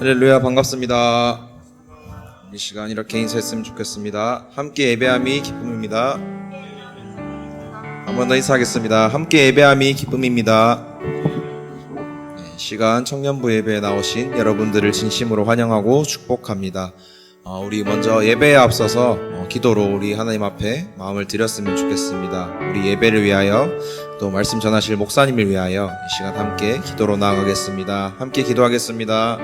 할렐루야, 반갑습니다. 이 시간 이렇게 인사했으면 좋겠습니다. 함께 예배함이 기쁨입니다. 한 번 더 인사하겠습니다. 함께 예배함이 기쁨입니다. 시간 청년부 예배에 나오신 여러분들을 진심으로 환영하고 축복합니다. 우리 먼저 예배에 앞서서 기도로 우리 하나님 앞에 마음을 드렸으면 좋겠습니다. 우리 예배를 위하여 또 말씀 전하실 목사님을 위하여 이 시간 함께 기도로 나아가겠습니다. 함께 기도하겠습니다.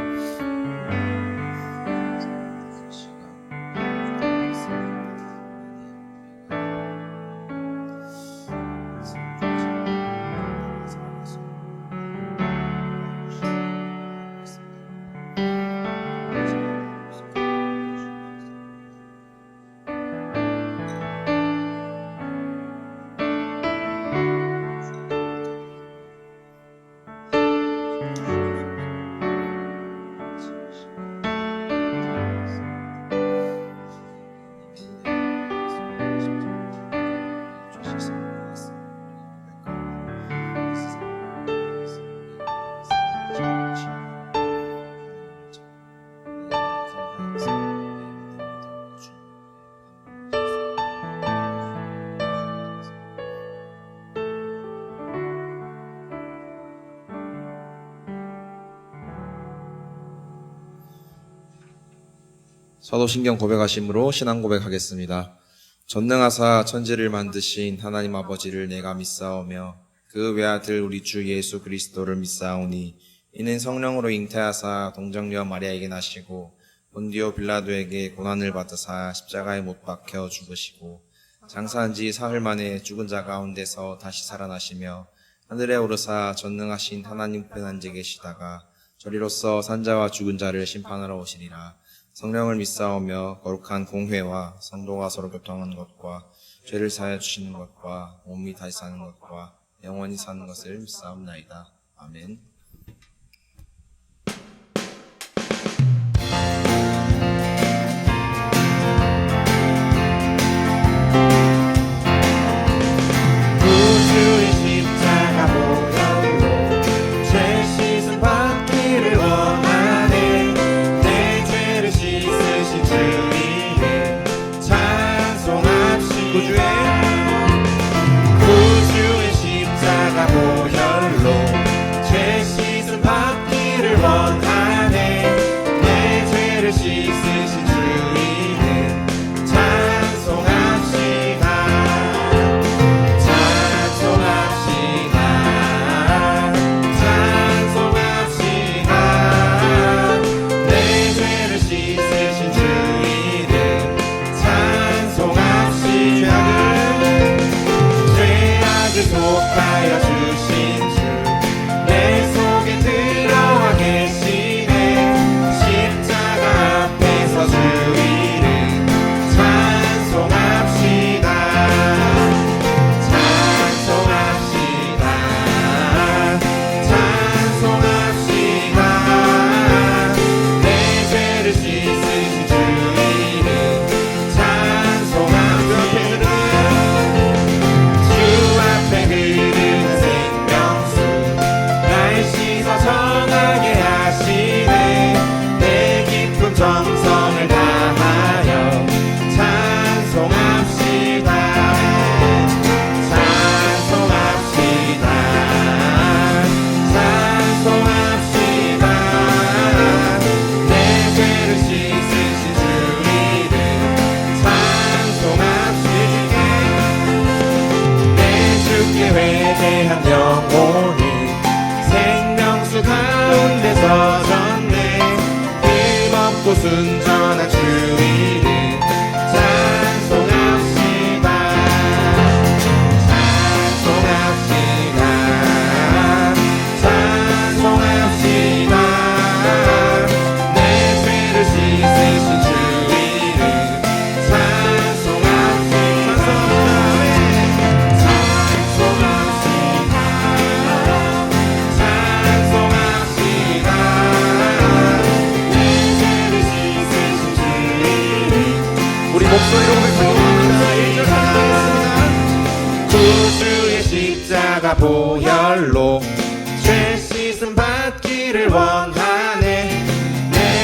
사도신경 고백하심으로 신앙 고백하겠습니다. 전능하사 천지를 만드신 하나님 아버지를 내가 믿사오며 그 외아들 우리 주 예수 그리스도를 믿사오니 이는 성령으로 잉태하사 동정녀 마리아에게 나시고 본디오 빌라도에게 고난을 받으사 십자가에 못 박혀 죽으시고 장사한 지 사흘 만에 죽은 자 가운데서 다시 살아나시며 하늘에 오르사 전능하신 하나님 우편 앉아 계시다가 저리로서 산자와 죽은 자를 심판하러 오시리라. 성령을 믿사오며 거룩한 공회와 성도가 서로 교통하는 것과 죄를 사하여 주시는 것과 몸이 다시 사는 것과 영원히 사는 것을 믿사옵나이다. 아멘. 구주의 십자가 보혈로 죄 씻음 받기를 원하네. 내 죄를 씻으신 주 이름 찬송합시다. 구주의 십자가 보혈로 죄 씻음 받기를 원하네. 내 죄를 씻으신 주 이름 찬송합시다. 내 죄를 씻으신 주 이름 찬송합시다. 죄악을 속하여 주신 주 내 속에 들어와 계시네. 십자가 앞에서 주 이름 찬송합시다. 내 죄를 씻으신 주 이름 찬송합시다. 주 앞에 흐르는 생명수 날 씻어 정하게 하시네. 내 깊은 정성을 다하여 찬송합시다. 내 죄를 씻으신 주 이름 찬송합시다. 내 주께 회개한 영혼이 생명수 가운데 서졌네. 힘없고 순전한 주 이름 찬송합시다. 내 죄를 씻으신 주 이름 찬송합시다. 우리 목소리로 고백합니다. 구주의 십자가 보혈로 죄 씻음 받기를 원하네. 내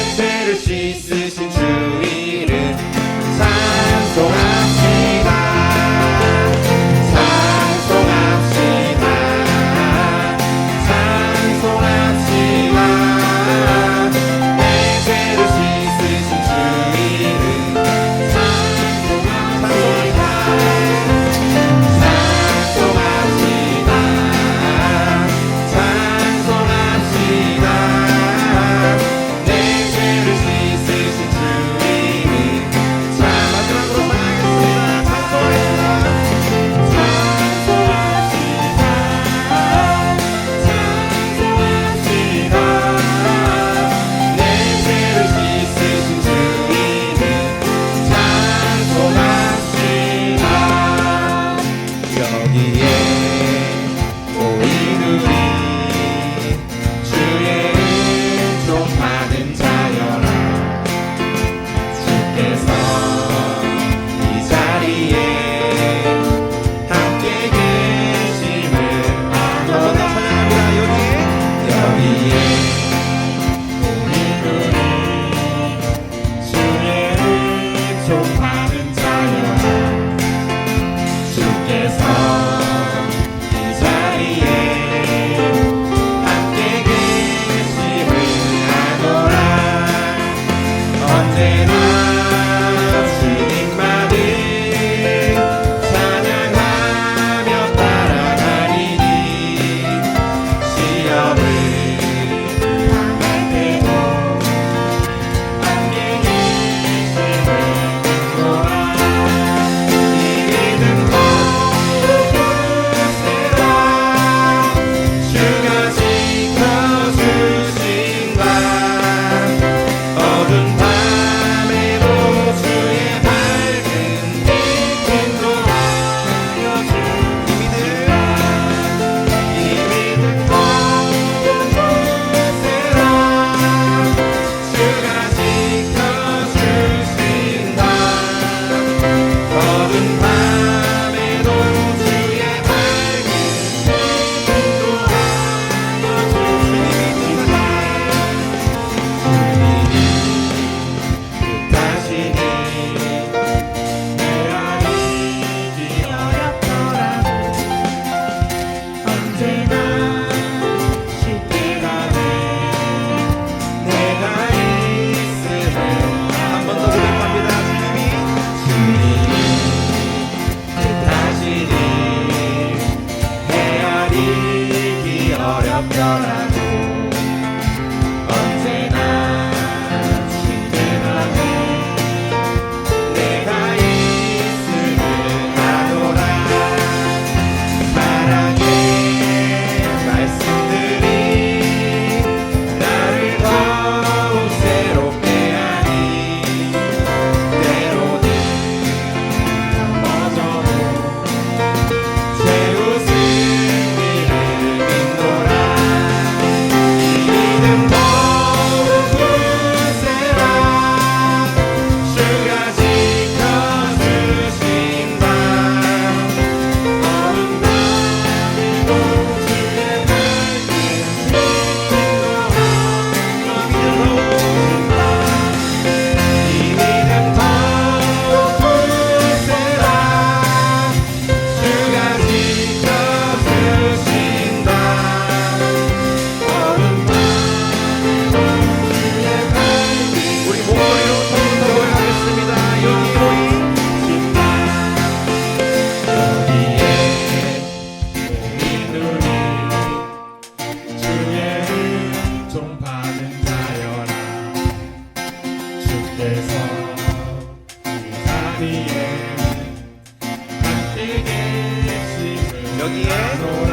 계심을 여기에 아노라.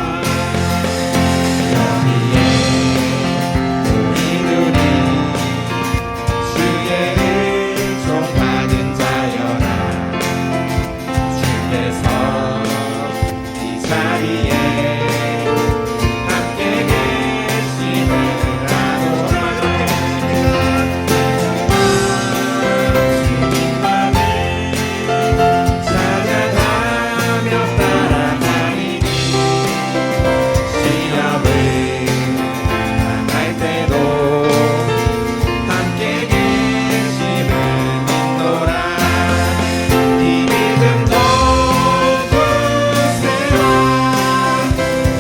여기에 우리 눈이 주의 은총 받은 자여라. 주께서 이 자리에 함께 계심을 아노라. 주님만을 찬양하며 따라가리니 시험을 당할 때도 함께 계심을 믿노라. 이 믿음 돋으세요.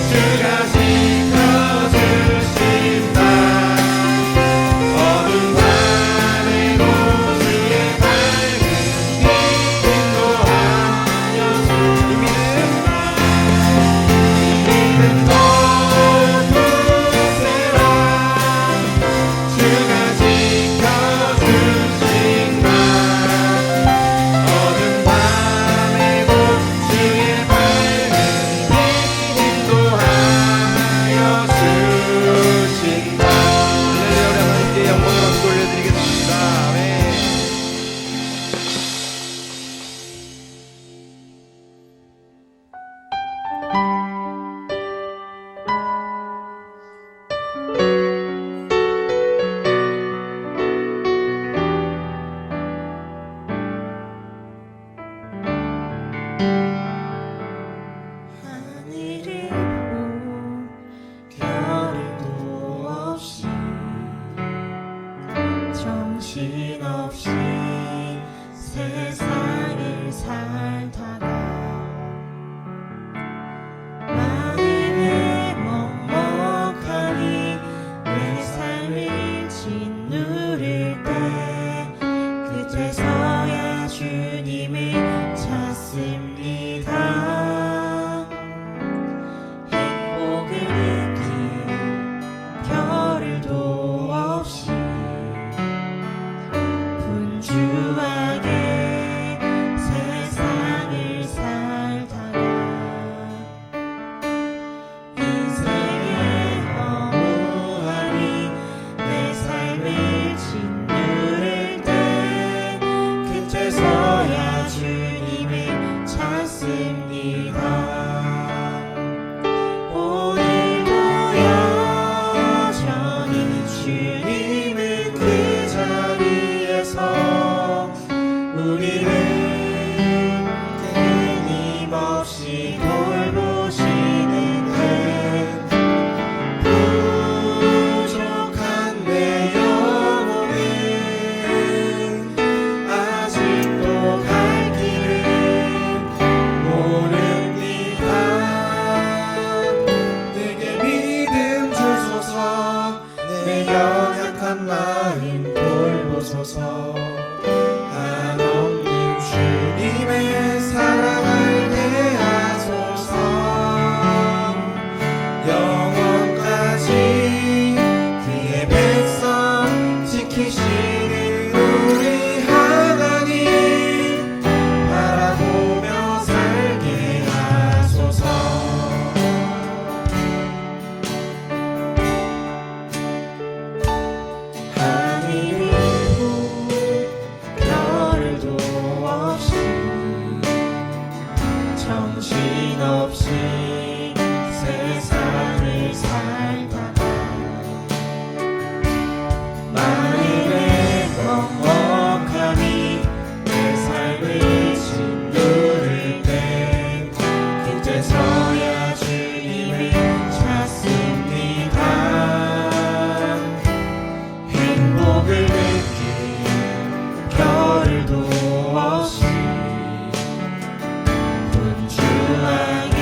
주가 지켜주신다. 어두운 밤에도 주의 밝은 빛 인도하여 이 믿음 돋으세요. 주가 지켜주신다. 어두운 밤에도 주의 밝은 빛 인도하여 주신다. 할렐루야. 우리 하나님께 영광을 박수 올려드리겠습니다. 아멘. 하늘을 보 별도 없이 정신없이 세상을 살다가 마음에 먹먹하니 내 삶을 짓누를 때 그때서야 주님을 찾습니다. 행복을 느낀 겨를도 없이 분주하게 세상을 살다가 인생의 허무함이 내 삶을 짓누를 때 그때서야 주님을 찾습니다. 오늘도 여전히 주님은 그 자리에서 우리를 끊임없이 돌보시는 부족한 내 영혼은 아직도 갈 길을 모릅니다. 내게 믿음 주소서. 내 연약한 마음 돌보소서. 한없는 주님의 사랑을 대하소서. 영원까지 그의 백성 지키시는 우리 하나님 바라보며 살게 하소서. 하늘을 보 별도 없이 정신없이 세상을 살다가 마음에 먹먹함이 내 삶을 짓누를 때 그때서야 주님을 찾습니다. 행복을 느낀 겨를도 없이 분주하게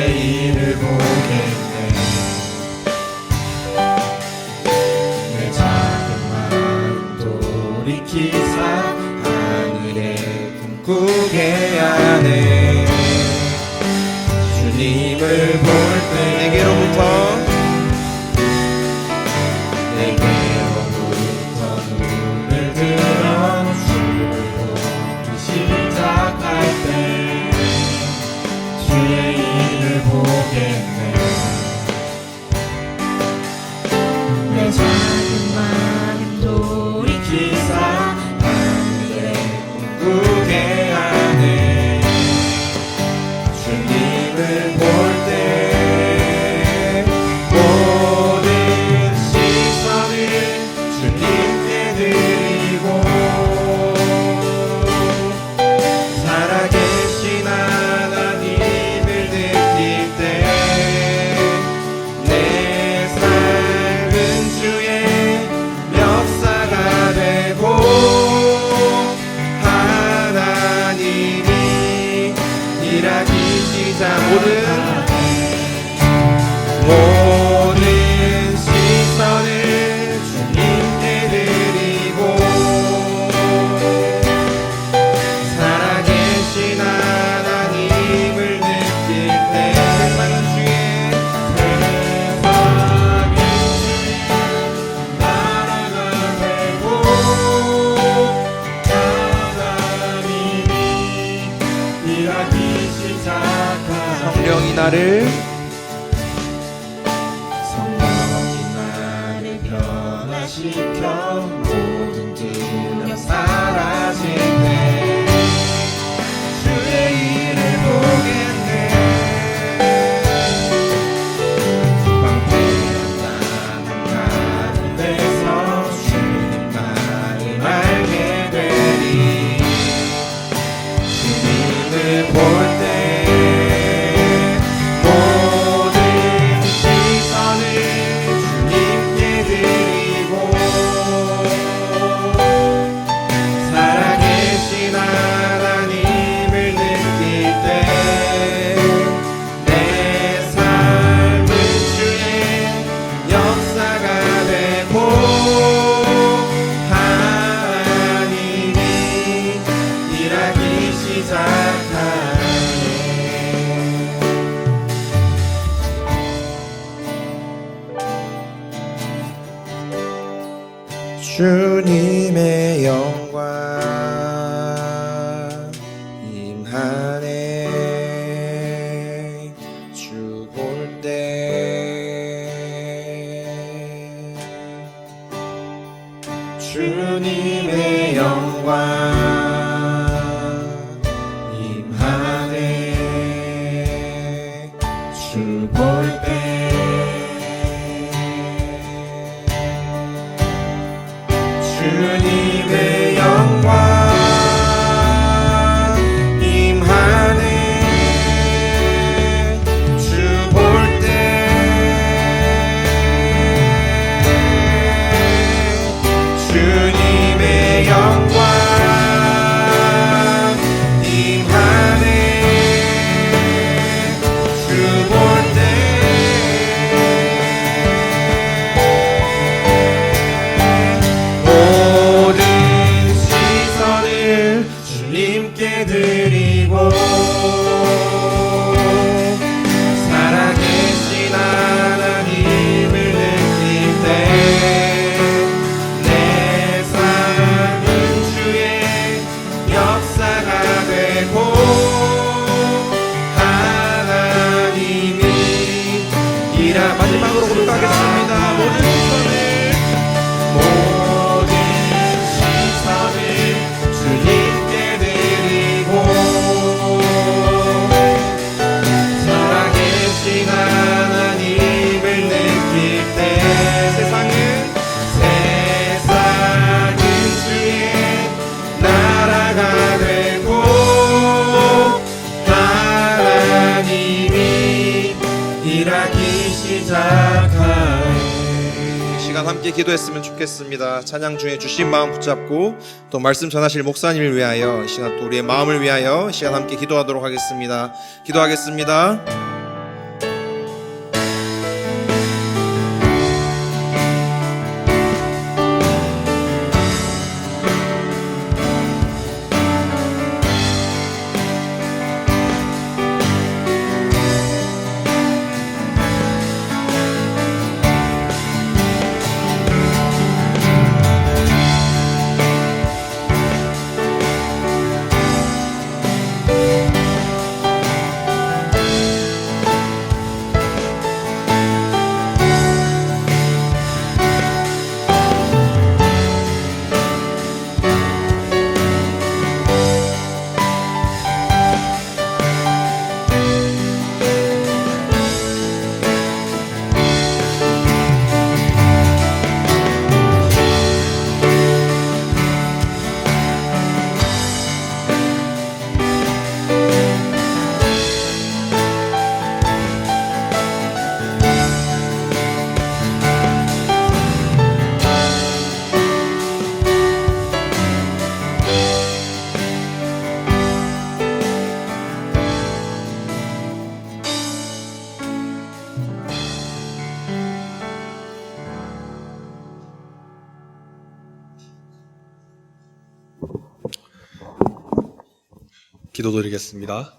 주의 일을 보겠네. 내 작은 마음 돌이키사 하늘에 꿈꾸게 하네. 주님을 볼 때 내게로부터 눈을 들어 주를 보기 시작할 때 주의 일을 보겠네. 내 작은 마음 돌이키사 하늘에 꿈꾸게 하네. 주님을 볼 때 모든 시선을 주님께 드리고 살아계신 하나님을 느낄 때 내 삶은 주의 역사가 되고 하나님이 일하기 시작 모든 시선을 주님께 드리고 살아계신 하나님을 느낄 때 세상은 주의 나라가 되고 하나님이 일하기 시작하네. 성령이 나를 성령이 나를 변화시켜 모든 두려움 사라지네. 주의 일을 보겠네. 방패한 나는 가운데서 주님 나를 알게 되리. 주님을 볼 때 모든 시선을 주님께 드리고 살아계신 하나님을 느낄 때 내 삶은 주의 역사가 되고 하나님이 일하기 시작하네. 주님의 영광 임하네. 주 볼 때 주님의 영광 임하네. 주 볼 때 주님의 영광 임하네. 주 볼 때 주님의 영광 임하네. 주 볼 때 모든 시선을 주님께 드리고 살아계신 하나님을 느낄 때 내 삶은 주의 역사가 되고 하나님이 마지막으로 고백하겠습니다. 모든 시선을 주님께 드리고 살아계신 하나님을 느낄 때 세상은 주의 나라가 되고 하나님이 일하기 시작하네. 시간 함께 기도했으면 좋겠습니다. 찬양 중에 주신 마음 붙잡고 또 말씀 전하실 목사님을 위하여 이 시간 또 우리의 마음을 위하여 이 시간 함께 기도하도록 하겠습니다. 기도하겠습니다. 기도드리겠습니다.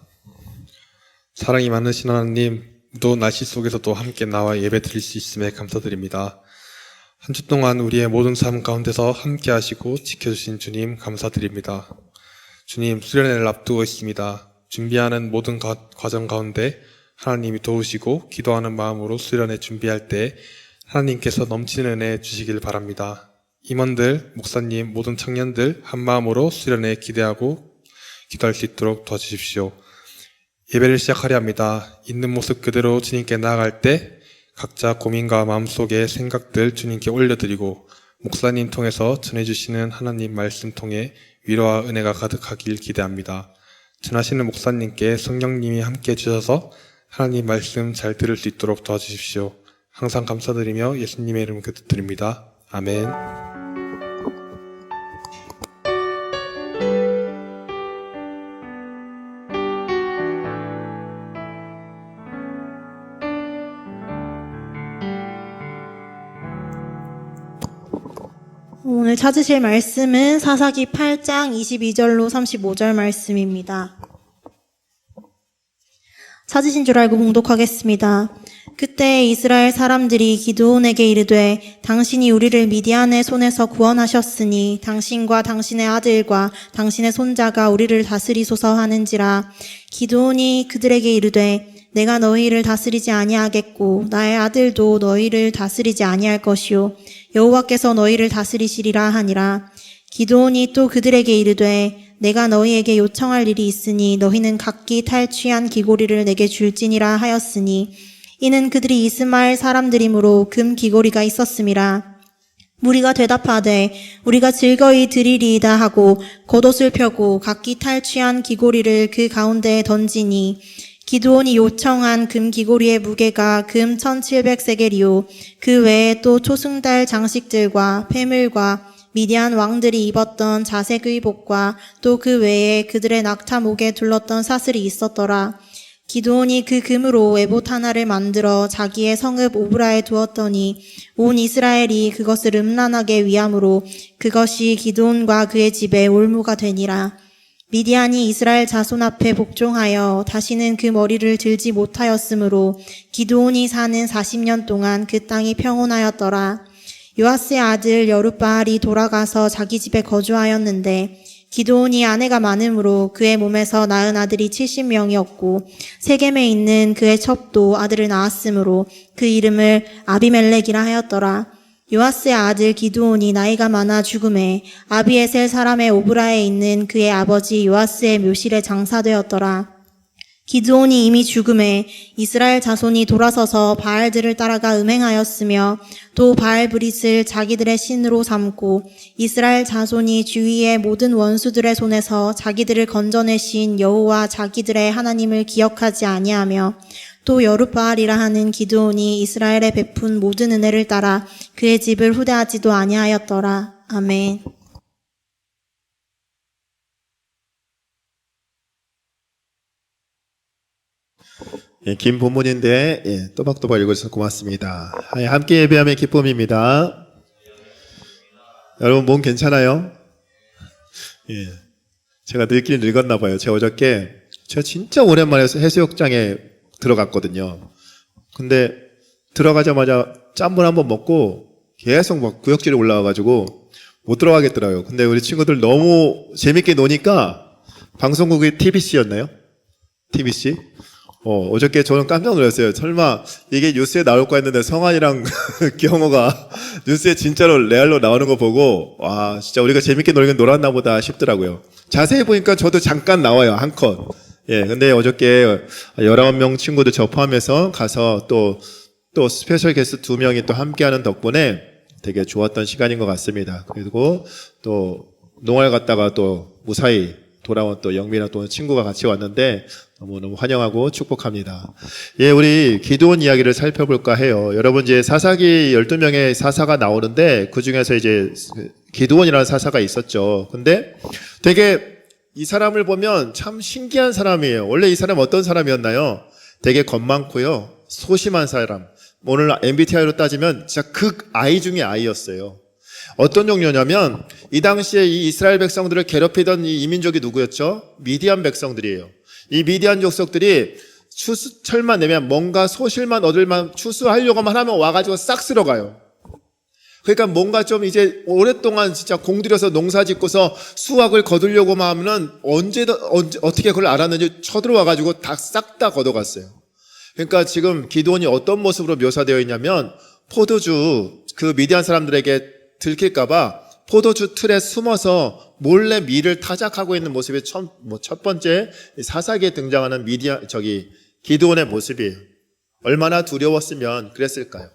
사랑이 많으신 하나님, 무더운 날씨 속에서도 함께 나와 예배 드릴 수 있음에 감사드립니다. 한 주 동안 우리의 모든 삶 가운데서 함께 하시고 지켜주신 주님 감사드립니다. 주님, 수련회를 앞두고 있습니다. 준비하는 모든 과정 가운데 하나님이 도우시고 기도하는 마음으로 수련회 준비할 때 하나님께서 넘치는 은혜 주시길 바랍니다. 임원들, 목사님, 모든 청년들 한 마음으로 수련회 기대하고 기도할 수 있도록 도와주십시오. 예배를 시작하려 합니다. 있는 모습 그대로 주님께 나아갈 때 각자 고민과 마음속의 생각들 주님께 올려드리고 목사님 통해서 전해주시는 하나님 말씀 통해 위로와 은혜가 가득하길 기대합니다. 전하시는 목사님께 성령님이 함께 해주셔서 하나님 말씀 잘 들을 수 있도록 도와주십시오. 항상 감사드리며 예수님의 이름으로 기도드립니다. 아멘. 오늘 찾으실 말씀은 사사기 8장 22절로 35절 말씀입니다. 찾으신 줄 알고 봉독하겠습니다. 그때 이스라엘 사람들이 기드온에게 이르되 당신이 우리를 미디안의 손에서 구원하셨으니 당신과 당신의 아들과 당신의 손자가 우리를 다스리소서 하는지라. 기드온이 그들에게 이르되 내가 너희를 다스리지 아니하겠고 나의 아들도 너희를 다스리지 아니할 것이요 여호와께서 너희를 다스리시리라 하니라. 기드온이 또 그들에게 이르되 내가 너희에게 요청할 일이 있으니 너희는 각기 탈취한 귀고리를 내게 줄지니라 하였으니 이는 그들이 이스마엘 사람들이므로 금 귀고리가 있었음이라. 무리가 대답하되 우리가 즐거이 드리리이다 하고 겉옷을 펴고 각기 탈취한 귀고리를 그 가운데에 던지니 기드온이 요청한 금 귀고리의 무게가 금 1700세겔이요 그 외에 또 초승달 장식들과 폐물과 미디안 왕들이 입었던 자색 의복과 또 그 외에 그들의 낙타 목에 둘렀던 사슬이 있었더라. 기드온이 그 금으로 에봇 하나를 만들어 자기의 성읍 오브라에 두었더니 온 이스라엘이 그것을 음란하게 위함으로 그것이 기드온과 그의 집에 올무가 되니라. 미디안이 이스라엘 자손 앞에 복종하여 다시는 그 머리를 들지 못하였으므로 기드온이 사는 40년 동안 그 땅이 평온하였더라. 요아스의 아들 여룻바알이 돌아가서 자기 집에 거주하였는데 기드온이 아내가 많으므로 그의 몸에서 낳은 아들이 70명이었고 세겜에 있는 그의 첩도 아들을 낳았으므로 그 이름을 아비멜렉이라 하였더라. 요아스의 아들 기드온이 나이가 많아 죽음에 아비에셀 사람의 오브라에 있는 그의 아버지 요아스의 묘실에 장사되었더라. 기드온이 이미 죽음에 이스라엘 자손이 돌아서서 바알들을 따라가 음행하였으며 또 바알브릿을 자기들의 신으로 삼고 이스라엘 자손이 주위의 모든 원수들의 손에서 자기들을 건져내신 여호와 자기들의 하나님을 기억하지 아니하며 또 여룻바알이라 하는 기드온이 이스라엘에 베푼 모든 은혜를 따라 그의 집을 후대하지도 아니하였더라. 아멘. 긴 본문인데 또박또박 읽어주셔서 고맙습니다. 함께 예배함의 기쁨입니다. 여러분 몸 괜찮아요? 제가 늙긴 늙었나 봐요. 제가 진짜 오랜만에 해수욕장에 들어갔거든요. 근데 들어가자마자 짠물 한번 먹고 계속 막 구역질이 올라와가지고 못 들어가겠더라고요. 근데 우리 친구들 너무 재밌게 노니까 방송국이 TBC였나요? TBC? 어저께 저는 깜짝 놀랐어요. 설마 이게 뉴스에 나올까 했는데 성환이랑 경호가 뉴스에 진짜로 레알로 나오는 거 보고 와 진짜 우리가 재밌게 놀았나 보다 싶더라고요. 자세히 보니까 저도 잠깐 나와요. 한 컷. 근데 어저께 19명 친구들 저 포함해서 가서 또 스페셜 게스트 2명이 또 함께하는 덕분에 되게 좋았던 시간인 것 같습니다. 그리고 또 농활 갔다가 또 무사히 돌아온 또 영미랑 또 친구가 같이 왔는데 너무너무 환영하고 축복합니다. 우리 기드온 이야기를 살펴볼까 해요. 여러분 이제 사사기 12명의 사사가 나오는데 그 중에서 이제 기드온이라는 사사가 있었죠. 근데 되게 이 사람을 보면 참 신기한 사람이에요. 원래 이 사람 어떤 사람이었나요? 되게 겁 많고요. 소심한 사람. 오늘 MBTI로 따지면 진짜 극 I 중에 I였어요. 어떤 종류냐면 이 당시에 이 이스라엘 백성들을 괴롭히던 이 이민족이 누구였죠? 미디안 백성들이에요. 이 미디안 족속들이 철만 내면 뭔가 소실만 얻을만 추수하려고만 하면 와가지고 싹 쓸어가요. 그러니까 뭔가 좀 이제 오랫동안 진짜 공들여서 농사 짓고서 수확을 거두려고만 하면은 어떻게 그걸 알았는지 쳐들어와가지고 싹 다 걷어갔어요. 그러니까 지금 기드온이 어떤 모습으로 묘사되어 있냐면 포도주 그 미디안 사람들에게 들킬까봐 포도주 틀에 숨어서 몰래 밀을 타작하고 있는 모습이 첫 번째 사사기에 등장하는 기드온의 모습이에요. 얼마나 두려웠으면 그랬을까요?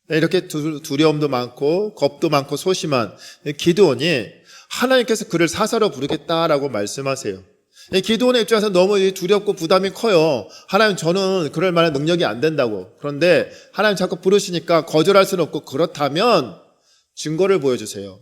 이렇게 두려움도 많고 겁도 많고 소심한 기드온이 하나님께서 그를 사사로 부르겠다라고 말씀하세요. 기드온의 입장에서 너무 두렵고 부담이 커요. 하나님, 저는 그럴 만한 능력이 안 된다고. 그런데 하나님 자꾸 부르시니까 거절할 수는 없고, 그렇다면 증거를 보여주세요.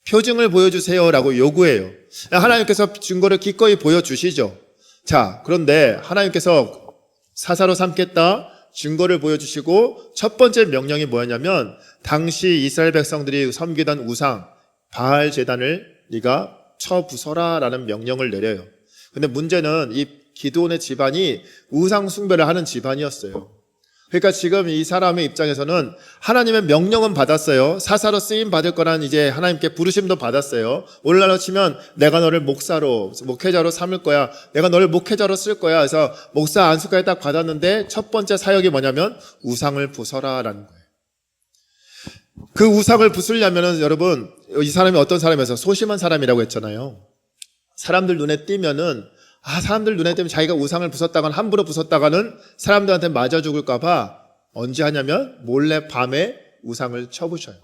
표징을 보여주세요라고 요구해요. 하나님께서 증거를 기꺼이 보여주시죠. 자, 그런데 하나님께서 사사로 삼겠다 증거를 보여주시고 첫 번째 명령이 뭐였냐면 당시 이스라엘 백성들이 섬기던 우상 바알 제단을 네가 쳐 부숴라라는 명령을 내려요. 근데 문제는 이 기드온의 집안이 우상 숭배를 하는 집안이었어요. 그러니까 지금 이 사람의 입장에서는 하나님의 명령은 받았어요. 사사로 쓰임 받을 거란 이제 하나님께 부르심도 받았어요. 오늘날로 치면 내가 너를 목회자로 삼을 거야. 내가 너를 목회자로 쓸 거야. 그래서 목사 안수까지 딱 받았는데 첫 번째 사역이 뭐냐면 우상을 부숴라라는 거예요. 그 우상을 부수려면은 여러분, 이 사람이 어떤 사람이어서 소심한 사람이라고 했잖아요. 사람들 눈에 띄면은 사람들 눈에 띄면 자기가 우상을 부쉈다가는 함부로 부쉈다가는 사람들한테 맞아 죽을까봐 언제 하냐면 몰래 밤에 우상을 쳐부셔요.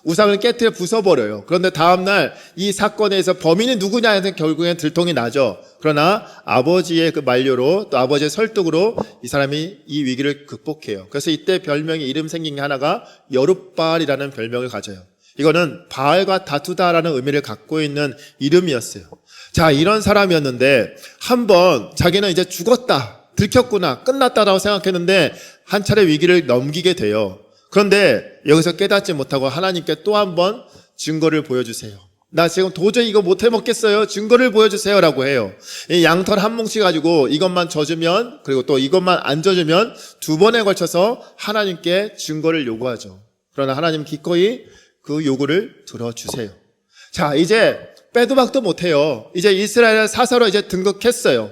우상을 깨트려 부숴버려요. 그런데 다음날 이 사건에 서 범인이 누구냐에 결국엔 들통이 나죠. 그러나 아버지의 그 만료로 또 아버지의 설득으로 이 사람이 이 위기를 극복해요. 그래서 이때 별명이 이름 생긴 게 하나가 여룻바알이라는 별명을 가져요. 이거는 바알과 다투다라는 의미를 갖고 있는 이름이었어요. 자, 이런 사람이었는데 한번 자기는 이제 죽었다, 들켰구나, 끝났다라고 생각했는데 한 차례 위기를 넘기게 돼요. 그런데 여기서 깨닫지 못하고 하나님께 또 한 번 증거를 보여주세요. 나 지금 도저히 이거 못 해먹겠어요. 증거를 보여주세요 라고 해요. 이 양털 한 뭉치 가지고 이것만 젖으면, 그리고 또 이것만 안 젖으면 두 번에 걸쳐서 하나님께 증거를 요구하죠. 그러나 하나님 기꺼이 그 요구를 들어주세요. 자, 이제 빼도 박도 못해요. 이제 이스라엘 사사로 이제 등극했어요.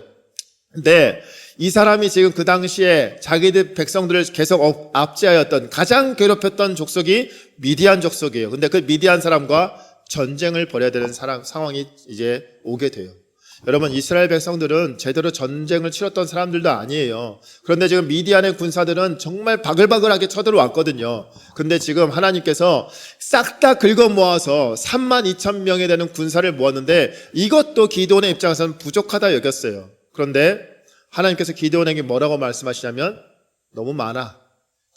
근데 이 사람이 지금 그 당시에 자기들 백성들을 계속 압제하였던, 가장 괴롭혔던 족속이 미디안 족속이에요. 근데 그 미디안 사람과 전쟁을 벌여야 되는 상황이 이제 오게 돼요. 여러분, 이스라엘 백성들은 제대로 전쟁을 치렀던 사람들도 아니에요. 그런데 지금 미디안의 군사들은 정말 바글바글하게 쳐들어왔거든요. 근데 지금 하나님께서 싹 다 긁어 모아서 32,000명에 되는 군사를 모았는데 이것도 기드온의 입장에서는 부족하다 여겼어요. 그런데 하나님께서 기드온에게 뭐라고 말씀하시냐면 너무 많아.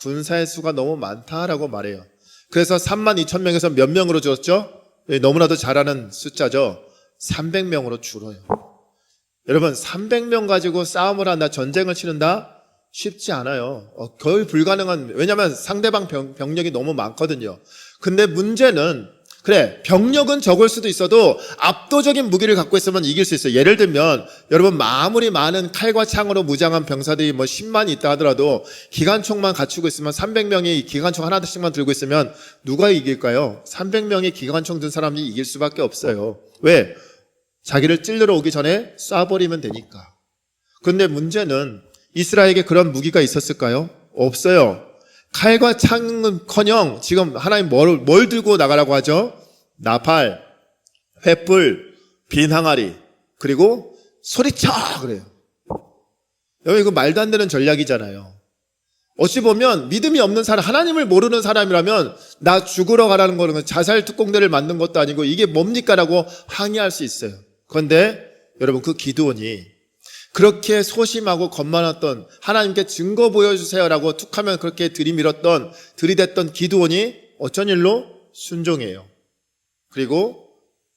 군사의 수가 너무 많다라고 말해요. 그래서 32,000명에서 몇 명으로 줄었죠? 너무나도 잘 아는 숫자죠. 300명으로 줄어요. 여러분, 300명 가지고 싸움을 한다, 전쟁을 치른다? 쉽지 않아요. 거의 불가능한, 왜냐하면 상대방 병력이 너무 많거든요. 근데 문제는, 그래, 병력은 적을 수도 있어도 압도적인 무기를 갖고 있으면 이길 수 있어요. 예를 들면 여러분, 아무리 많은 칼과 창으로 무장한 병사들이 10만이 있다 하더라도 기관총만 갖추고 있으면, 300명이 기관총 하나씩만 들고 있으면 누가 이길까요? 300명이 기관총 든 사람이 이길 수밖에 없어요. 왜? 자기를 찔러러 오기 전에 쏴버리면 되니까. 그런데 문제는 이스라엘에게 그런 무기가 있었을까요? 없어요. 칼과 창은커녕 지금 하나님 뭘 들고 나가라고 하죠? 나팔, 횃불, 빈 항아리, 그리고 소리쳐 그래요. 여러분, 이거 말도 안 되는 전략이잖아요. 어찌 보면 믿음이 없는 사람, 하나님을 모르는 사람이라면 나 죽으러 가라는 거는 자살 특공대를 만든 것도 아니고 이게 뭡니까? 라고 항의할 수 있어요. 그런데 여러분, 그 기드온이 그렇게 소심하고 겁 많았던, 하나님께 증거 보여주세요라고 툭하면 그렇게 들이댔던 기드온이 어쩐 일로? 순종해요. 그리고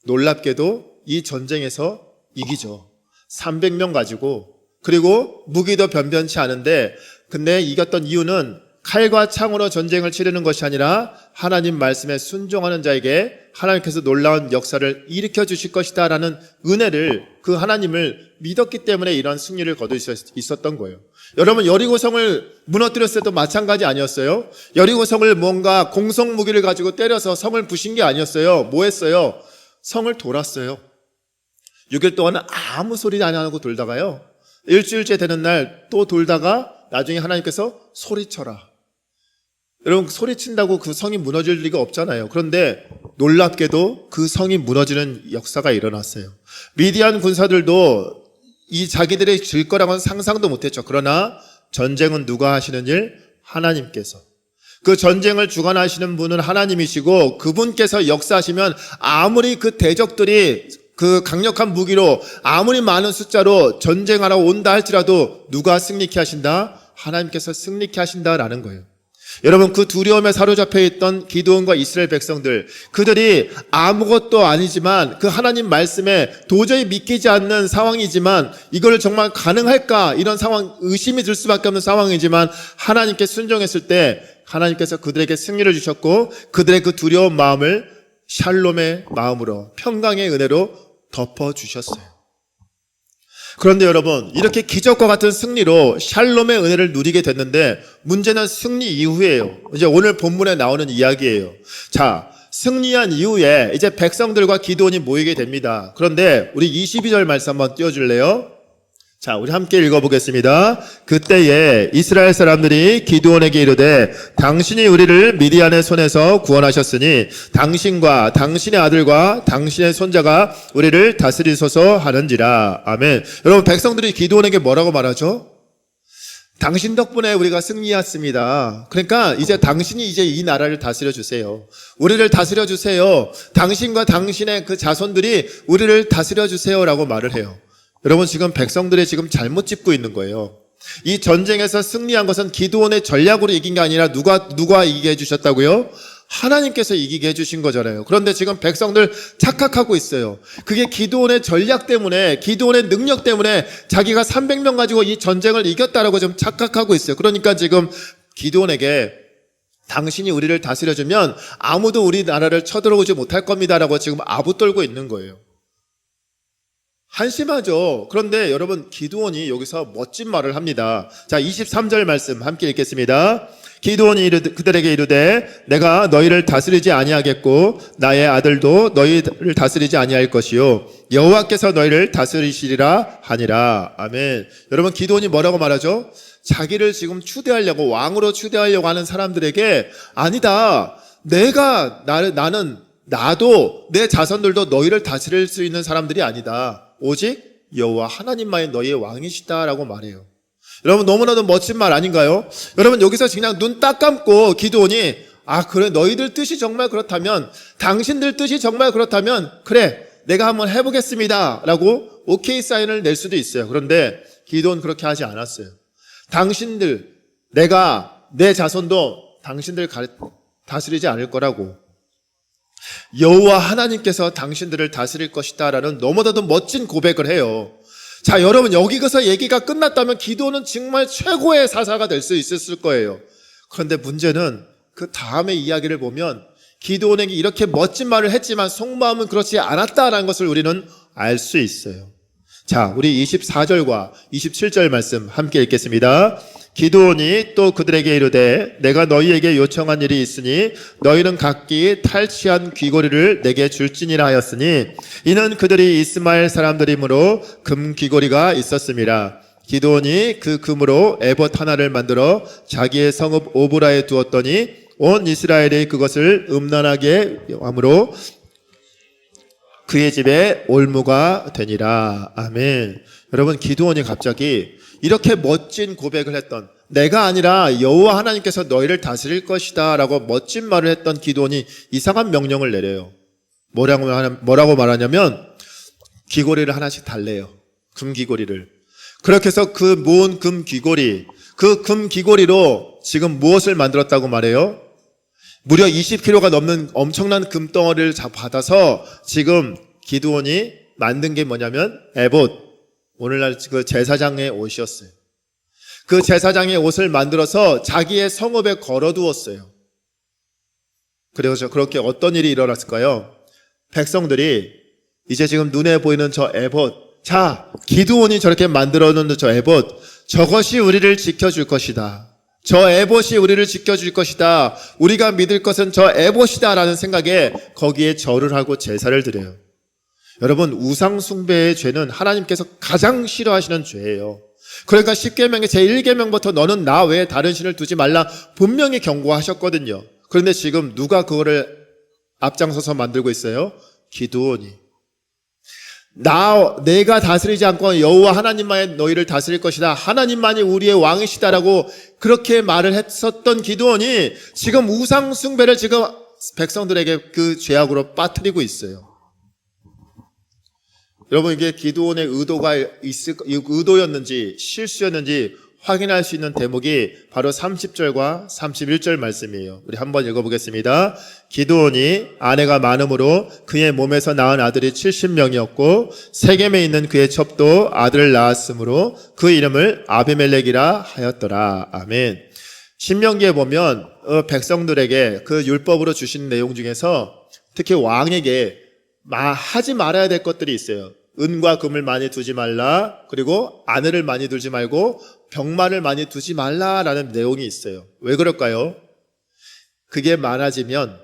놀랍게도 이 전쟁에서 이기죠. 300명 가지고. 그리고 무기도 변변치 않은데, 근데 이겼던 이유는 칼과 창으로 전쟁을 치르는 것이 아니라 하나님 말씀에 순종하는 자에게 하나님께서 놀라운 역사를 일으켜 주실 것이다 라는 은혜를, 그 하나님을 믿었기 때문에 이런 승리를 거둘 수 있었던 거예요. 여러분, 여리고성을 무너뜨렸을 때도 마찬가지 아니었어요? 여리고성을 뭔가 공성 무기를 가지고 때려서 성을 부신 게 아니었어요. 뭐 했어요? 성을 돌았어요. 6일 동안 아무 소리 안 하고 돌다가요, 일주일째 되는 날 또 돌다가 나중에 하나님께서 소리쳐라. 여러분, 소리친다고 그 성이 무너질 리가 없잖아요. 그런데 놀랍게도 그 성이 무너지는 역사가 일어났어요. 미디안 군사들도 이 자기들이 질 거라고는 상상도 못했죠. 그러나 전쟁은 누가 하시는 일? 하나님께서. 그 전쟁을 주관하시는 분은 하나님이시고, 그분께서 역사하시면 아무리 그 대적들이 그 강력한 무기로 아무리 많은 숫자로 전쟁하러 온다 할지라도 누가 승리케 하신다? 하나님께서 승리케 하신다라는 거예요. 여러분, 그 두려움에 사로잡혀 있던 기드온과 이스라엘 백성들, 그들이 아무것도 아니지만 그 하나님 말씀에 도저히 믿기지 않는 상황이지만 이걸 정말 가능할까, 이런 상황, 의심이 들 수밖에 없는 상황이지만 하나님께 순종했을 때 하나님께서 그들에게 승리를 주셨고, 그들의 그 두려운 마음을 샬롬의 마음으로, 평강의 은혜로 덮어주셨어요. 그런데 여러분, 이렇게 기적과 같은 승리로 샬롬의 은혜를 누리게 됐는데 문제는 승리 이후예요. 이제 오늘 본문에 나오는 이야기예요. 자, 승리한 이후에 이제 백성들과 기드온이 모이게 됩니다. 그런데 우리 22절 말씀 한번 띄워줄래요? 자, 우리 함께 읽어보겠습니다. 그때에 이스라엘 사람들이 기드온에게 이르되 당신이 우리를 미디안의 손에서 구원하셨으니 당신과 당신의 아들과 당신의 손자가 우리를 다스리소서 하는지라. 아멘. 여러분, 백성들이 기드온에게 뭐라고 말하죠? 당신 덕분에 우리가 승리했습니다. 그러니까 이제 당신이 이제 이 나라를 다스려 주세요. 우리를 다스려 주세요. 당신과 당신의 그 자손들이 우리를 다스려 주세요라고 말을 해요. 여러분, 지금 백성들이 지금 잘못 짚고 있는 거예요. 이 전쟁에서 승리한 것은 기드온의 전략으로 이긴 게 아니라 누가 이기게 해주셨다고요? 하나님께서 이기게 해주신 거잖아요. 그런데 지금 백성들 착각하고 있어요. 그게 기드온의 전략 때문에, 기드온의 능력 때문에 자기가 300명 가지고 이 전쟁을 이겼다라고 좀 착각하고 있어요. 그러니까 지금 기드온에게 당신이 우리를 다스려주면 아무도 우리 나라를 쳐들어오지 못할 겁니다라고 지금 아부 떨고 있는 거예요. 한심하죠. 그런데 여러분, 기드온이 여기서 멋진 말을 합니다. 자, 23절 말씀 함께 읽겠습니다. 기드온이 그들에게 이르되 내가 너희를 다스리지 아니하겠고 나의 아들도 너희를 다스리지 아니할 것이요 여호와께서 너희를 다스리시리라 하니라. 아멘. 여러분, 기드온이 뭐라고 말하죠? 자기를 지금 추대하려고, 왕으로 추대하려고 하는 사람들에게 아니다, 나도 내 자손들도 너희를 다스릴 수 있는 사람들이 아니다. 오직 여호와 하나님만이 너희의 왕이시다라고 말해요. 여러분, 너무나도 멋진 말 아닌가요? 여러분, 여기서 그냥 눈 딱 감고 기드온이 그래, 너희들 뜻이 정말 그렇다면, 당신들 뜻이 정말 그렇다면 그래, 내가 한번 해보겠습니다 라고 오케이 사인을 낼 수도 있어요. 그런데 기드온 그렇게 하지 않았어요. 당신들, 내 자손도 당신들 다스리지 않을 거라고, 여호와 하나님께서 당신들을 다스릴 것이다 라는 너무나도 멋진 고백을 해요. 자, 여러분, 여기서 얘기가 끝났다면 기드온은 정말 최고의 사사가 될 수 있었을 거예요. 그런데 문제는 그 다음의 이야기를 보면 기드온에게 이렇게 멋진 말을 했지만 속마음은 그렇지 않았다라는 것을 우리는 알 수 있어요. 자, 우리 24절과 27절 말씀 함께 읽겠습니다. 기드온이 또 그들에게 이르되 내가 너희에게 요청한 일이 있으니 너희는 각기 탈취한 귀고리를 내게 줄지니라 하였으니 이는 그들이 이스마엘 사람들이므로 금 귀고리가 있었음이라. 기드온이 그 금으로 에봇 하나를 만들어 자기의 성읍 오브라에 두었더니 온 이스라엘이 그것을 음란하게 함으로 그의 집에 올무가 되니라. 아멘. 여러분, 기드온이 갑자기 이렇게 멋진 고백을 했던, 내가 아니라 여호와 하나님께서 너희를 다스릴 것이다 라고 멋진 말을 했던 기드온이 이상한 명령을 내려요. 뭐라고 말하냐면 귀고리를 하나씩 달래요. 금 귀고리를. 그렇게 해서 그 모은 금 귀고리, 그 금 귀고리로 지금 무엇을 만들었다고 말해요? 무려 20kg가 넘는 엄청난 금덩어리를 받아서 지금 기드온이 만든 게 뭐냐면 에봇, 오늘날 그 제사장의 옷이었어요. 그 제사장의 옷을 만들어서 자기의 성읍에 걸어두었어요. 그래서 그렇게 어떤 일이 일어났을까요? 백성들이 이제 지금 눈에 보이는 저 에봇, 자, 기드온이 저렇게 만들어 놓은 저 에봇, 저것이 우리를 지켜줄 것이다. 저 에봇이 우리를 지켜줄 것이다. 우리가 믿을 것은 저 에봇이다 라는 생각에 거기에 절을 하고 제사를 드려요. 여러분, 우상 숭배의 죄는 하나님께서 가장 싫어하시는 죄예요. 그러니까 10계명의 제1계명부터 너는 나 외에 다른 신을 두지 말라 분명히 경고하셨거든요. 그런데 지금 누가 그거를 앞장서서 만들고 있어요? 기드온이. 내가 다스리지 않고 여호와 하나님만이 너희를 다스릴 것이다. 하나님만이 우리의 왕이시다라고 그렇게 말을 했었던 기드온이 지금 우상 숭배를 지금 백성들에게 그 죄악으로 빠뜨리고 있어요. 여러분, 이게 기드온의 의도였는지 실수였는지 확인할 수 있는 대목이 바로 30절과 31절 말씀이에요. 우리 한번 읽어보겠습니다. 기드온이 아내가 많음으로 그의 몸에서 낳은 아들이 70명이었고 세겜에 있는 그의 첩도 아들을 낳았으므로 그 이름을 아비멜렉이라 하였더라. 아멘. 신명기에 보면 백성들에게 그 율법으로 주신 내용 중에서 특히 왕에게 하지 말아야 될 것들이 있어요. 은과 금을 많이 두지 말라. 그리고 아내를 많이 두지 말고 병마를 많이 두지 말라라는 내용이 있어요. 왜 그럴까요? 그게 많아지면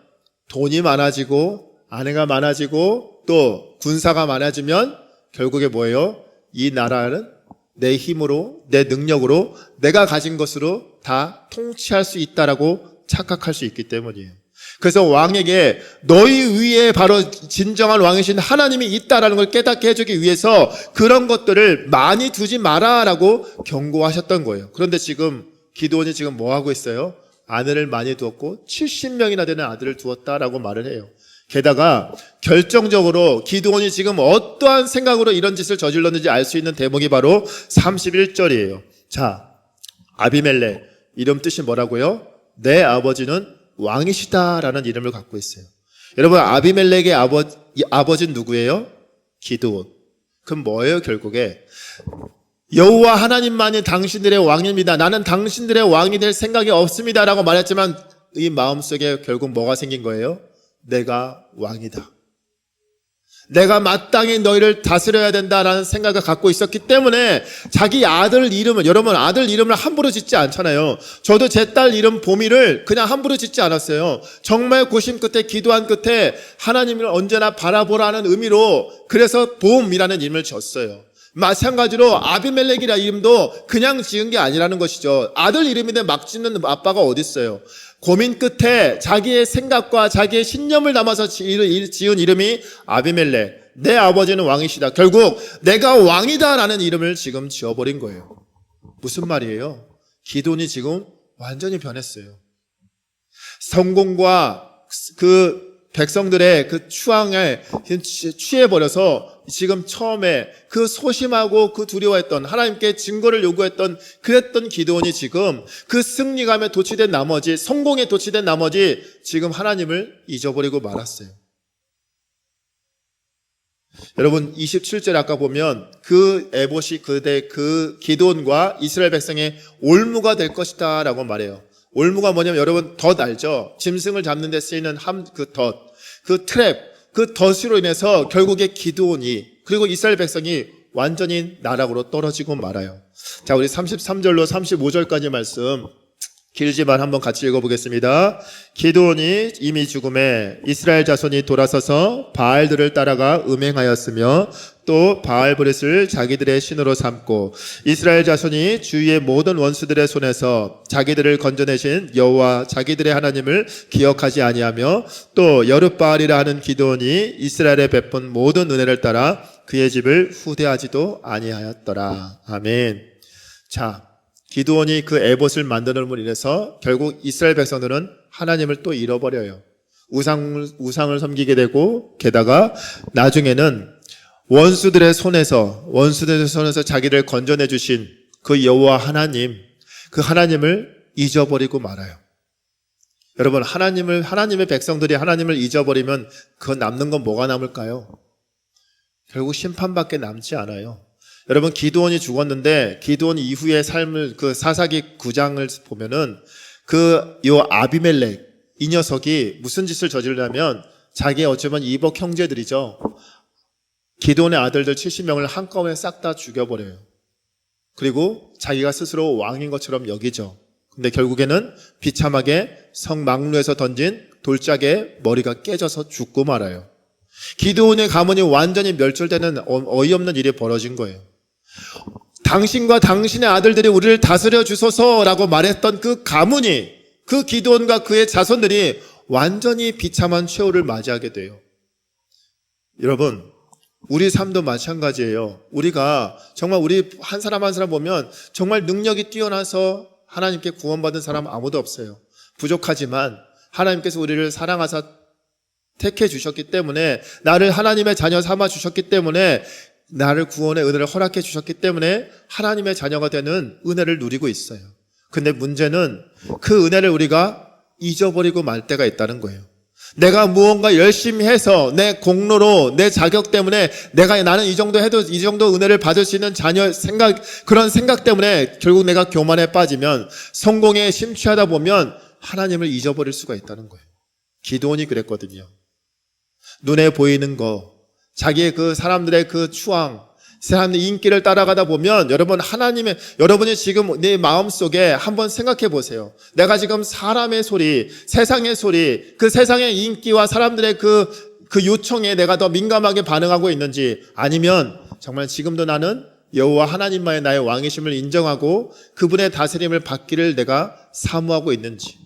돈이 많아지고 아내가 많아지고 또 군사가 많아지면 결국에 뭐예요? 이 나라는 내 힘으로 내 능력으로 내가 가진 것으로 다 통치할 수 있다라고 착각할 수 있기 때문이에요. 그래서 왕에게 너희 위에 바로 진정한 왕이신 하나님이 있다라는 걸 깨닫게 해주기 위해서 그런 것들을 많이 두지 마라라고 경고하셨던 거예요. 그런데 지금 기드온이 지금 뭐 하고 있어요? 아내를 많이 두었고 70명이나 되는 아들을 두었다라고 말을 해요. 게다가 결정적으로 기드온이 지금 어떠한 생각으로 이런 짓을 저질렀는지 알 수 있는 대목이 바로 31절이에요. 자, 아비멜렉, 이름 뜻이 뭐라고요? 내 아버지는 왕이시다라는 이름을 갖고 있어요. 여러분, 아비멜렉의 아버지는 누구예요? 기드온. 그럼 뭐예요? 결국에 여호와 하나님만이 당신들의 왕입니다. 나는 당신들의 왕이 될 생각이 없습니다라고 말했지만 이 마음속에 결국 뭐가 생긴 거예요? 내가 왕이다. 내가 마땅히 너희를 다스려야 된다라는 생각을 갖고 있었기 때문에 자기 아들 이름을, 여러분 아들 이름을 함부로 짓지 않잖아요. 저도 제 딸 이름 보미를 그냥 함부로 짓지 않았어요. 정말 고심 끝에 기도한 끝에 하나님을 언제나 바라보라는 의미로 그래서 봄이라는 이름을 졌어요. 마찬가지로 아비멜렉이라는 이름도 그냥 지은 게 아니라는 것이죠. 아들 이름인데 막 짓는 아빠가 어디 있어요. 고민 끝에 자기의 생각과 자기의 신념을 담아서 지은 이름이 아비멜렉. 내 아버지는 왕이시다. 결국 내가 왕이다라는 이름을 지금 지어버린 거예요. 무슨 말이에요? 기드온이 지금 완전히 변했어요. 성공과 그 백성들의 그 추앙에 취해버려서 지금 처음에 그 소심하고 그 두려워했던 하나님께 증거를 요구했던 그랬던 기드온이 지금 그 승리감에 도취된 나머지 성공에 도취된 나머지 지금 하나님을 잊어버리고 말았어요. 여러분 27절 아까 보면 그 에봇이 그 기드온과 이스라엘 백성의 올무가 될 것이다 라고 말해요. 올무가 뭐냐면 여러분 덫 알죠? 짐승을 잡는 데 쓰이는 그 덫, 그 트랩, 그 덫으로 인해서 결국에 기드온이 그리고 이스라엘 백성이 완전히 나락으로 떨어지고 말아요. 자, 우리 33절로 35절까지 말씀 길지만 한번 같이 읽어보겠습니다. 기드온이 이미 죽음에 이스라엘 자손이 돌아서서 바알들을 따라가 음행하였으며 또 바알브릿을 자기들의 신으로 삼고 이스라엘 자손이 주위의 모든 원수들의 손에서 자기들을 건져내신 여호와 자기들의 하나님을 기억하지 아니하며 또 여룻바알이라 하는 기드온이 이스라엘에 베푼 모든 은혜를 따라 그의 집을 후대하지도 아니하였더라. 아멘. 자, 기드온이 그 에봇을 만드는으로 인해서 결국 이스라엘 백성들은 하나님을 또 잃어버려요. 우상을 섬기게 되고 게다가 나중에는 원수들의 손에서 자기를 건져내 주신 그 여호와 하나님, 그 하나님을 잊어버리고 말아요. 여러분, 하나님의 백성들이 하나님을 잊어버리면 그 남는 건 뭐가 남을까요? 결국 심판밖에 남지 않아요. 여러분 기드온이 죽었는데 기드온 이후의 삶을 그 사사기 9장을 보면은 요 아비멜렉 이 녀석이 무슨 짓을 저지르냐면 자기의 어쩌면 이복 형제들이죠. 기드온의 아들들 70명을 한꺼번에 싹 다 죽여버려요. 그리고 자기가 스스로 왕인 것처럼 여기죠. 근데 결국에는 비참하게 성 막루에서 던진 돌짝에 머리가 깨져서 죽고 말아요. 기드온의 가문이 완전히 멸절되는 어이없는 일이 벌어진 거예요. 당신과 당신의 아들들이 우리를 다스려 주소서라고 말했던 그 가문이, 그 기드온과 그의 자손들이 완전히 비참한 최후를 맞이하게 돼요. 여러분, 우리 삶도 마찬가지예요. 우리가 정말 우리 한 사람 한 사람 보면 정말 능력이 뛰어나서 하나님께 구원받은 사람 아무도 없어요. 부족하지만 하나님께서 우리를 사랑하사 택해 주셨기 때문에, 나를 하나님의 자녀 삼아 주셨기 때문에, 나를 구원의 은혜를 허락해 주셨기 때문에 하나님의 자녀가 되는 은혜를 누리고 있어요. 근데 문제는 그 은혜를 우리가 잊어버리고 말 때가 있다는 거예요. 내가 무언가 열심히 해서 내 공로로 내 자격 때문에 나는 이 정도 해도 이 정도 은혜를 받을 수 있는 자녀 그런 생각 때문에 결국 내가 교만에 빠지면, 성공에 심취하다 보면 하나님을 잊어버릴 수가 있다는 거예요. 기드온이 그랬거든요. 눈에 보이는 거, 자기의 그 사람들의 그 추앙, 사람들의 인기를 따라가다 보면 여러분이 지금 내 마음속에 한번 생각해 보세요. 내가 지금 사람의 소리, 세상의 소리, 그 세상의 인기와 사람들의 그 요청에 내가 더 민감하게 반응하고 있는지, 아니면 정말 지금도 나는 여호와 하나님만의 나의 왕이심을 인정하고 그분의 다스림을 받기를 내가 사모하고 있는지,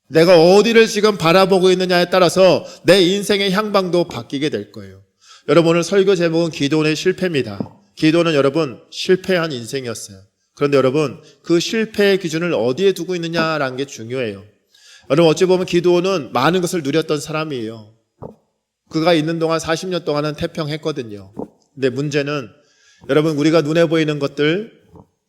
내가 어디를 지금 바라보고 있느냐에 따라서 내 인생의 향방도 바뀌게 될 거예요. 여러분, 오늘 설교 제목은 기드온의 실패입니다. 기드온은 여러분 실패한 인생이었어요. 그런데 여러분, 그 실패의 기준을 어디에 두고 있느냐라는 게 중요해요. 여러분, 어찌 보면 기드온은 많은 것을 누렸던 사람이에요. 그가 있는 동안 40년 동안은 태평했거든요. 근데 문제는 여러분, 우리가 눈에 보이는 것들,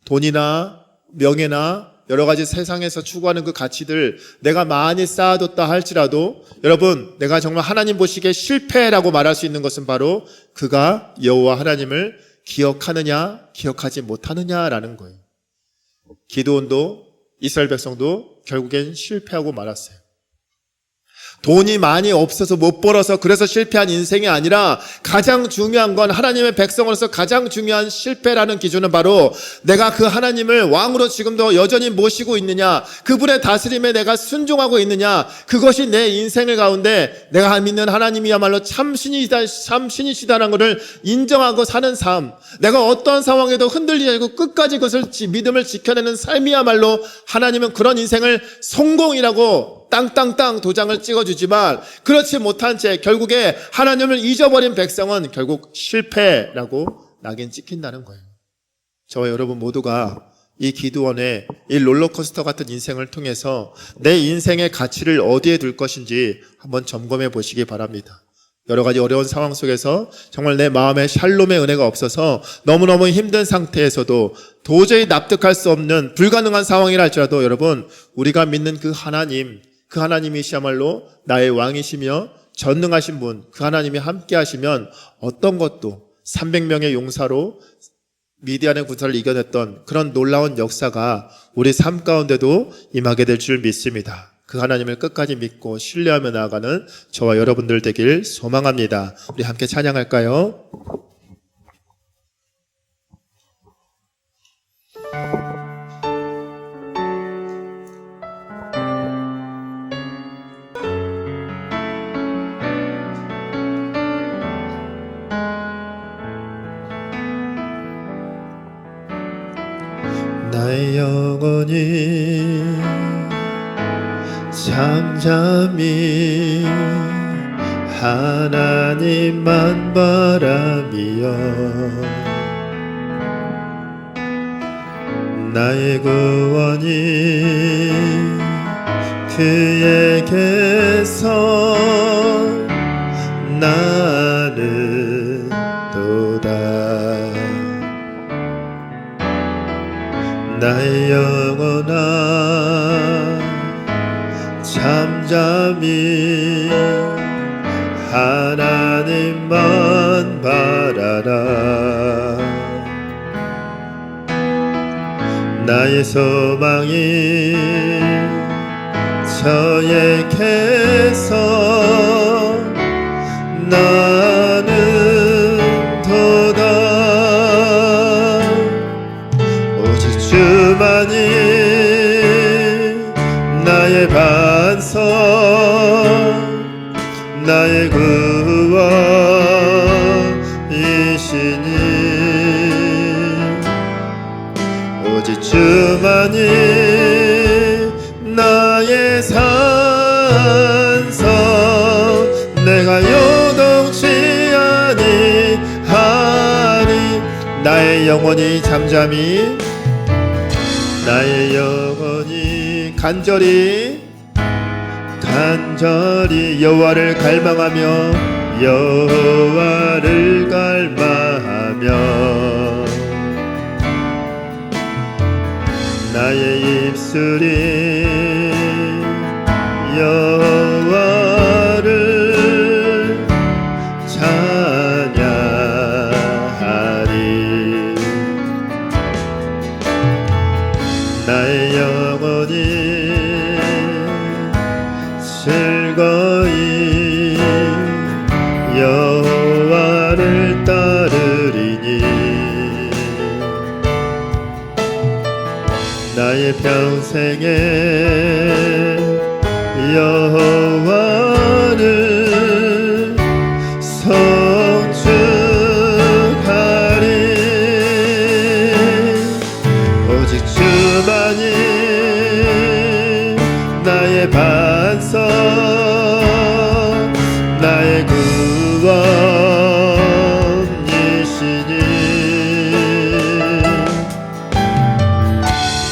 돈이나 명예나 여러 가지 세상에서 추구하는 그 가치들 내가 많이 쌓아뒀다 할지라도, 여러분, 내가 정말 하나님 보시기에 실패라고 말할 수 있는 것은 바로 그가 여호와 하나님을 기억하느냐 기억하지 못하느냐라는 거예요. 기드온도 이스라엘 백성도 결국엔 실패하고 말았어요. 돈이 많이 없어서 못 벌어서 그래서 실패한 인생이 아니라, 가장 중요한 건 하나님의 백성으로서 가장 중요한 실패라는 기준은 바로 내가 그 하나님을 왕으로 지금도 여전히 모시고 있느냐, 그분의 다스림에 내가 순종하고 있느냐, 그것이 내 인생을 가운데 내가 믿는 하나님이야말로 참신이시다는 것을 인정하고 사는 삶, 내가 어떤 상황에도 흔들리지 않고 끝까지 그것을 믿음을 지켜내는 삶이야말로, 하나님은 그런 인생을 성공이라고 땅땅땅 도장을 찍어주지만, 그렇지 못한 채 결국에 하나님을 잊어버린 백성은 결국 실패라고 낙인 찍힌다는 거예요. 저와 여러분 모두가 이 기드온의 이 롤러코스터 같은 인생을 통해서 내 인생의 가치를 어디에 둘 것인지 한번 점검해 보시기 바랍니다. 여러 가지 어려운 상황 속에서 정말 내 마음에 샬롬의 은혜가 없어서 너무너무 힘든 상태에서도 도저히 납득할 수 없는 불가능한 상황이라 할지라도, 여러분, 우리가 믿는 그 하나님이시야말로 나의 왕이시며 전능하신 분, 그 하나님이 함께 하시면 어떤 것도 300명의 용사로 미디안의 군사를 이겨냈던 그런 놀라운 역사가 우리 삶 가운데도 임하게 될 줄 믿습니다. 그 하나님을 끝까지 믿고 신뢰하며 나아가는 저와 여러분들 되길 소망합니다. 우리 함께 찬양할까요? 나의 영혼이 잠잠히 하나님만 바라며 나의 구원이 그에게서 나는 도다. 나의 영혼아 잠잠히 하나님만 바라라. 나의 소망이 저에게서 나는 도다. 오직 주만이 나의 반석, 나의 구원이시니 오직 주만이 나의 산성, 내가 요동치 아니하니. 나의 영혼이 잠잠히, 나의 영혼이 간절히 여호와를 갈망하며 여호와를 갈망하며 나의 입술이 여호와를 찬양하리. 나의 영혼이 즐거이 여호와를 따르리니 나의 평생에 여호와를 송축하리. 오직 주만이 나의 반석, 나의 구원이시니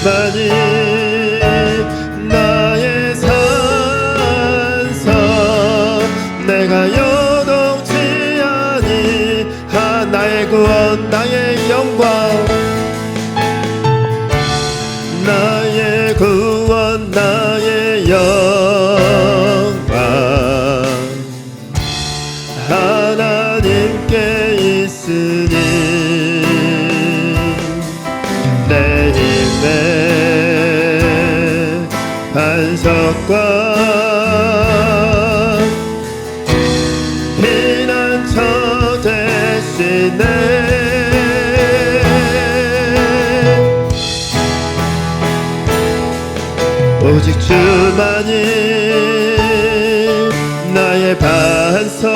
만이 나의 산성, 내가 요동치 아니하. 나의 구원, 나의 영광, 나의 구원, 나의 영광 하나님께 있으니 내 힘의 반석과 피난처 되시네. 오직 주만이 나의 반석,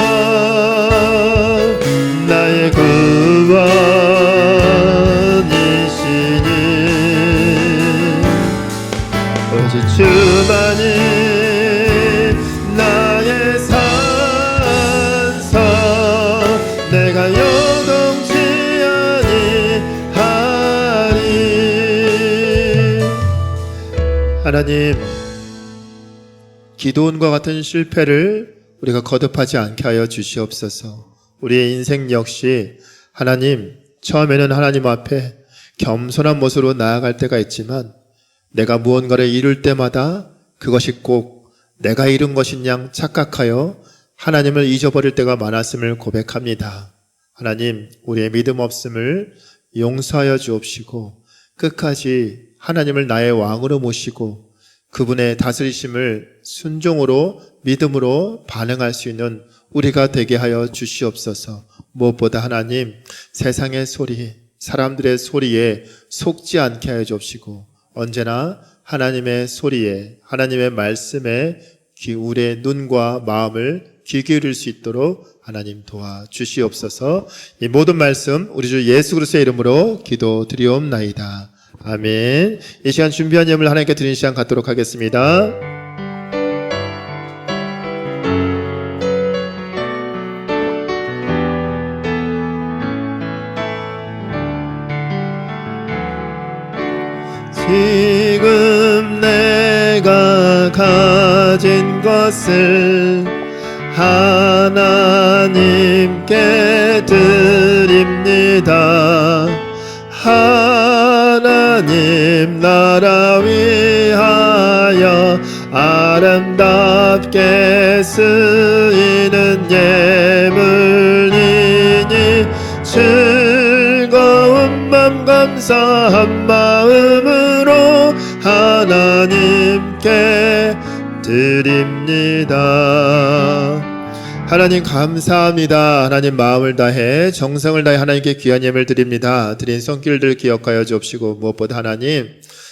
나의 구원이시니 오직 주만이 나의 산성, 내가 요동치 아니하리. 하나님, 기도원과 같은 실패를 우리가 거듭하지 않게 하여 주시옵소서. 우리의 인생 역시 하나님, 처음에는 하나님 앞에 겸손한 모습으로 나아갈 때가 있지만 내가 무언가를 이룰 때마다 그것이 꼭 내가 이룬 것인 양 착각하여 하나님을 잊어버릴 때가 많았음을 고백합니다. 하나님, 우리의 믿음 없음을 용서하여 주옵시고 끝까지 하나님을 나의 왕으로 모시고 그분의 다스리심을 순종으로 믿음으로 반응할 수 있는 우리가 되게 하여 주시옵소서. 무엇보다 하나님, 세상의 소리, 사람들의 소리에 속지 않게 하여 주옵시고 언제나 하나님의 소리에, 하나님의 말씀에 우리의 눈과 마음을 귀 기울일 수 있도록 하나님 도와주시옵소서. 이 모든 말씀 우리 주 예수 그리스도의 이름으로 기도드리옵나이다. 아멘. 이 시간 준비한 예물 하나님께 드리는 시간 갖도록 하겠습니다. 지금 내가 가진 것을 하나님께 드립니다. 하나님 나라 위하여 아름답게 쓰이는 예물이니 즐거운 맘 감사한 마음으로 주님께 드립니다. 하나님 감사합니다. 하나님 마음을 다해 정성을 다해 하나님께 귀한 예물 드립니다. 드린 손길들 기억하여 주옵시고 무엇보다 하나님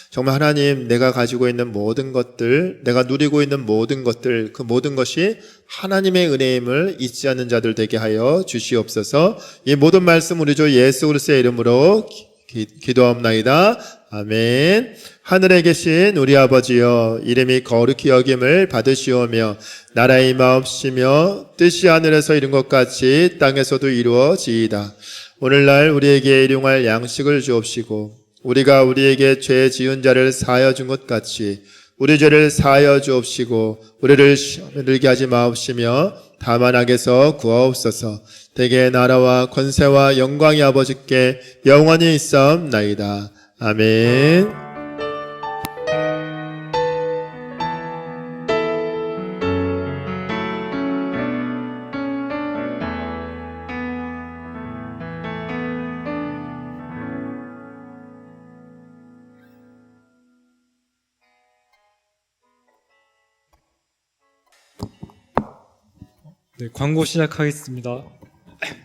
정말 하나님 내가 가지고 있는 모든 것들 내가 누리고 있는 모든 것들 그 모든 것이 하나님의 은혜임을 잊지 않는 자들 되게 하여 주시옵소서. 이 모든 말씀 우리 주 예수 그리스도의 이름으로 기도하옵나이다. 아멘. 하늘에 계신 우리 아버지여 이름이 거룩히 여김을 받으시오며 나라의 임하옵시며 뜻이 하늘에서 이룬 것 같이 땅에서도 이루어지이다. 오늘날 우리에게 일용할 양식을 주옵시고 우리가 우리에게 죄 지은 자를 사하여 준 것 같이 우리 죄를 사하여 주옵시고 우리를 시험에 들게 하지 마옵시며 다만 악에서 구하옵소서. 대개 나라와 권세와 영광이 아버지께 영원히 있사옵나이다. 아멘. 네, 광고 시작하겠습니다.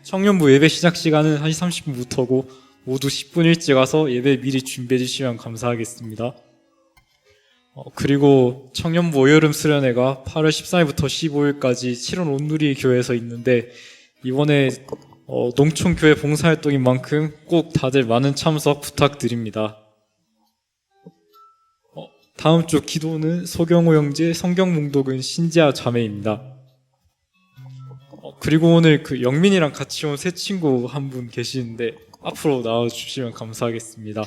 청년부 예배 시작 시간은 1시 30분부터고 모두 10분 일찍 와서 예배 미리 준비해 주시면 감사하겠습니다. 그리고 청년부 올여름 수련회가 8월 14일부터 15일까지 7원 온누리 교회에서 있는데 이번에 농촌교회 봉사활동인 만큼 꼭 다들 많은 참석 부탁드립니다. 다음 주 기도는 소경호 형제, 성경몽독은 신지아 자매입니다. 그리고 오늘 그 영민이랑 같이 온 새 친구 한 분 계시는데 앞으로 나와주시면 감사하겠습니다.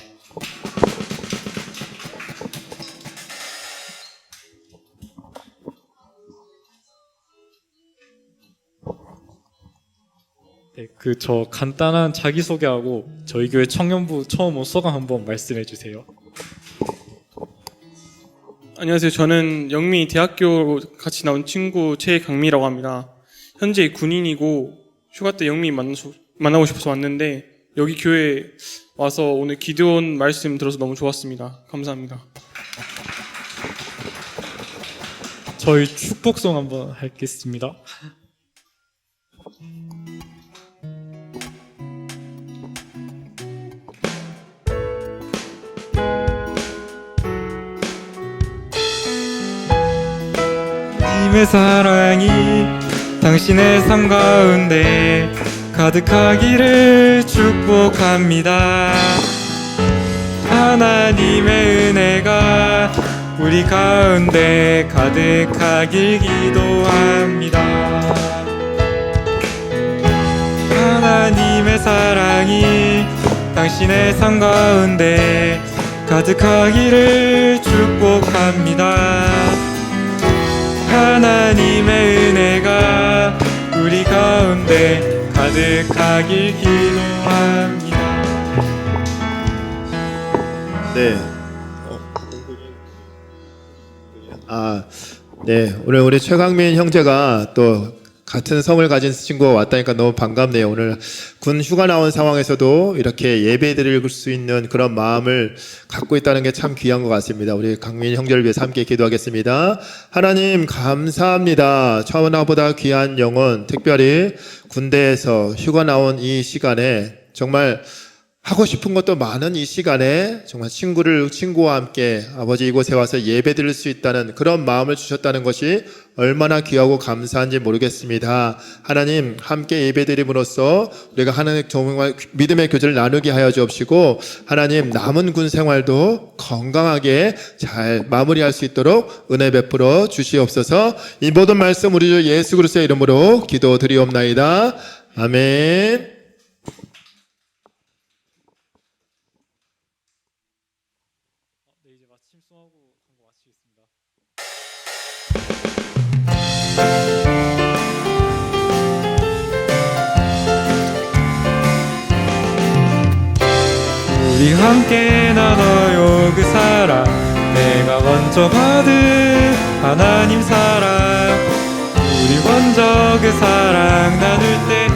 네, 저 간단한 자기소개하고 저희 교회 청년부 처음 온 소감 한번 말씀해 주세요. 안녕하세요. 저는 영미 대학교 같이 나온 친구 최강미라고 합니다. 현재 군인이고 휴가 때 영미 만나고 싶어서 왔는데 여기 교회 와서 오늘 기도원 말씀 들어서 너무 좋았습니다. 감사합니다. 저희 축복송 한번 하겠습니다. 님의 사랑이 당신의 삶 가운데 가득하기를 축복합니다. 하나님의 은혜가 우리 가운데 가득하길 기도합니다. 하나님의 사랑이 당신의 삶 가운데 가득하기를 축복합니다. 하나님의 은혜가 우리 가운데 가득하길 기도합니다. 네. 네. 오늘 우리 최강민 형제가 또 같은 성을 가진 친구가 왔다니까 너무 반갑네요. 오늘 군 휴가 나온 상황에서도 이렇게 예배 드릴 수 있는 그런 마음을 갖고 있다는 게 참 귀한 것 같습니다. 우리 강민 형제를 위해서 함께 기도하겠습니다. 하나님 감사합니다. 처음보다 귀한 영혼, 특별히 군대에서 휴가 나온 이 시간에 정말 하고 싶은 것도 많은 이 시간에 정말 친구와 함께 아버지 이곳에 와서 예배 드릴 수 있다는 그런 마음을 주셨다는 것이 얼마나 귀하고 감사한지 모르겠습니다. 하나님 함께 예배 드림으로써 우리가 하나님 정말 믿음의 교제를 나누게 하여 주옵시고 하나님 남은 군 생활도 건강하게 잘 마무리할 수 있도록 은혜 베풀어 주시옵소서. 이 모든 말씀 우리 주 예수 그리스도의 이름으로 기도드리옵나이다. 아멘. 이제 마침 수하고 광고 마치겠습니다. 우리 함께 나눠요 그 사랑 내가 먼저 받은 하나님 사랑 우리 먼저 그 사랑 나눌 때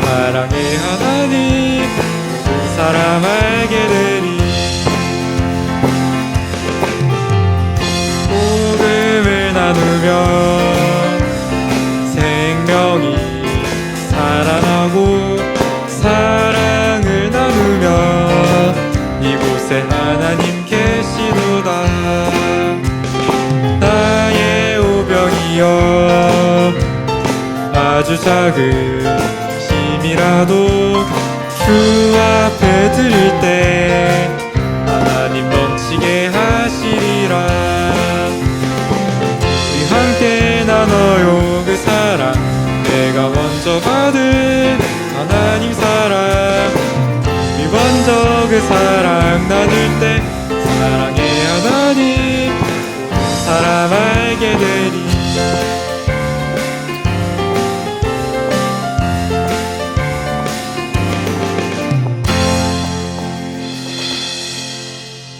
사랑의 하나님 모든 사람 알게 되리 아주 작은 힘이라도 주 앞에 드릴 때 하나님 넘치게 하시리라. 우리 함께 나눠요 그 사랑, 내가 먼저 받은 하나님 사랑. 우리 먼저 그 사랑 나눌 때 사랑의 하나님 모든 사람 알게 되리.